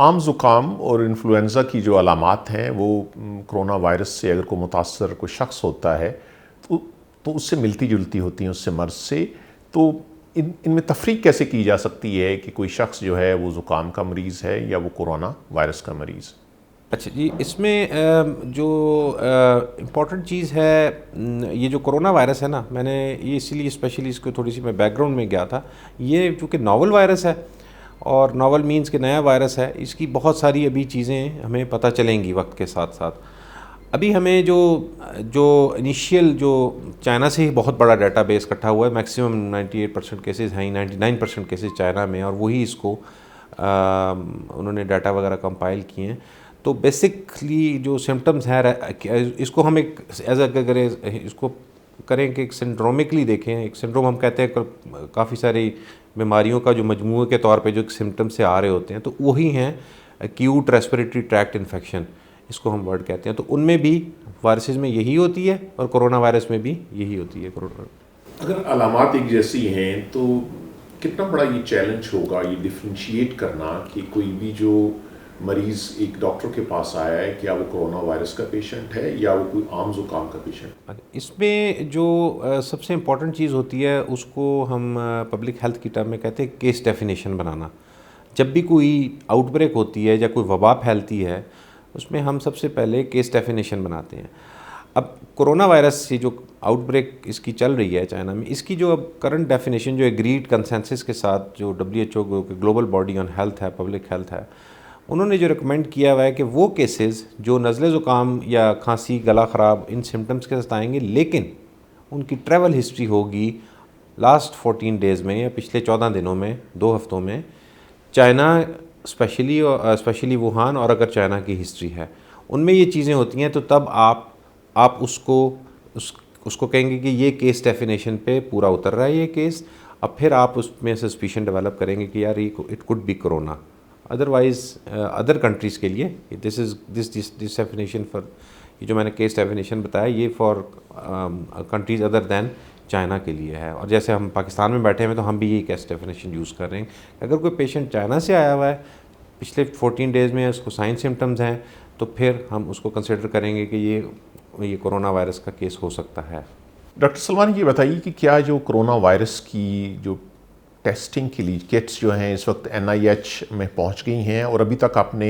आम ज़ुकाम और इन्फ्लुएंज़ा की जो अलामात हैं वो कोरोना वायरस से अगर कोई मुतासर कोई शख्स होता है तो उससे मिलती जुलती होती हैं, उससे मर्ज़ से। तो इनमें तफरीक कैसे की जा सकती है कि कोई शख्स जो है वो ज़ुकाम का मरीज़ है या वो कोरोना वायरस का मरीज़? अच्छा जी, इसमें जो इम्पोर्टेंट चीज़ है, ये जो कोरोना वायरस है ना, मैंने ये इसीलिए स्पेशली इसको थोड़ी सी मैं बैकग्राउंड में गया था। ये चूँकि नावल वायरस है और नावल मीन्स कि नया वायरस है, इसकी बहुत सारी अभी चीज़ें हमें पता चलेंगी वक्त के साथ साथ। अभी हमें जो जो इनिशियल जो चाइना से ही बहुत बड़ा डेटाबेस इकट्ठा हुआ है, मैक्सिमम 98% केसेस हैं, 99% केसेस चाइना में, और वही इसको उन्होंने डाटा वगैरह कंपाइल किए हैं। तो बेसिकली जो सिम्टम्स हैं, इसको हम एक एज अगर इसको करें कि एक सिंड्रोमिकली देखें। एक सिंड्रोम हम कहते हैं काफ़ी सारी बीमारियों का जो मजमूए के तौर पे जो सिम्टम्स से आ रहे होते हैं, तो वही हैं एक्यूट रेस्पिरेटरी ट्रैक्ट इन्फेक्शन, इसको हम वर्ड कहते हैं। तो उनमें भी वायरसेस में यही होती है और कोरोना वायरस में भी यही होती है। कोरोना अगर अलामात एक जैसी हैं तो कितना बड़ा ये चैलेंज होगा ये डिफ्रेंशिएट करना कि कोई भी जो मरीज़ एक डॉक्टर के पास आया है, क्या वो कोरोना वायरस का पेशेंट है या वो कोई आम ज़ुकाम का पेशेंट? इसमें जो सबसे इम्पॉर्टेंट चीज़ होती है, उसको हम पब्लिक हेल्थ की टर्म में कहते हैं केस डेफिनेशन बनाना। जब भी कोई आउटब्रेक होती है या कोई वबा फैलती है, उसमें हम सबसे पहले केस डेफिनेशन बनाते हैं। अब कोरोना वायरस से जो आउटब्रेक इसकी चल रही है चाइना में, इसकी जो अब करंट डेफिनेशन जो एग्रीड कंसेंसस के साथ जो WHO global body on health है, पब्लिक हेल्थ है, उन्होंने जो रिकमेंड किया हुआ है कि वो केसेस जो नज़ले ज़ुकाम या खांसी, गला ख़राब इन सिम्टम्स के साथ आएंगे, लेकिन उनकी ट्रैवल हिस्ट्री होगी लास्ट 14 डेज़ में या पिछले 14 दिनों में, 2 हफ्तों में, चाइना स्पेशली वुहान, और अगर चाइना की हिस्ट्री है उनमें ये चीज़ें होती हैं, तो तब आप उसको कहेंगे कि ये केस डेफिनेशन पे पूरा उतर रहा है ये केस। अब फिर आप उसमें सस्पिशन डेवलप करेंगे कि यार ये it could be corona. Otherwise other countries के लिए दिस डेफिनेशन फॉर, ये जो मैंने केस डेफिनेशन बताया, ये for countries other than China के लिए है। और जैसे हम पाकिस्तान में बैठे हुए हैं तो हम भी यही केस डेफिनेशन यूज़ कर रहे हैं। अगर कोई पेशेंट चाइना से आया हुआ है, पिछले 14 डेज़ में उसको साइन सिम्टम्स हैं, तो फिर हम उसको कंसिडर करेंगे कि ये कोरोना वायरस का केस हो सकता है। डॉक्टर सलमान, ये बताइए कि क्या जो कोरोना वायरस की जो टेस्टिंग के लिए किट्स जो हैं इस वक्त NIH में पहुंच गई हैं, और अभी तक आपने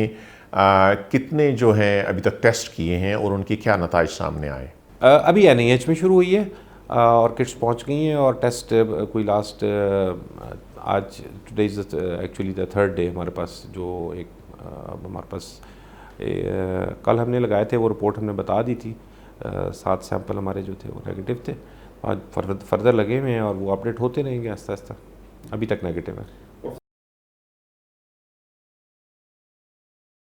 कितने जो हैं अभी तक टेस्ट किए हैं और उनके क्या नताइज सामने आए? अभी NIH में शुरू हुई है और किट्स पहुंच गई हैं, और टेस्ट कोई लास्ट आज today is actually the third day हमारे पास, जो एक हमारे पास कल हमने लगाए थे, वो रिपोर्ट हमने बता दी थी। 7 सैंपल हमारे जो थे वो नेगेटिव थे। आज फर्दर लगे हुए हैं और वो अपडेट होते रहेंगे आहिस्ता आहिस्ता। अभी तक नेगेटिव है। और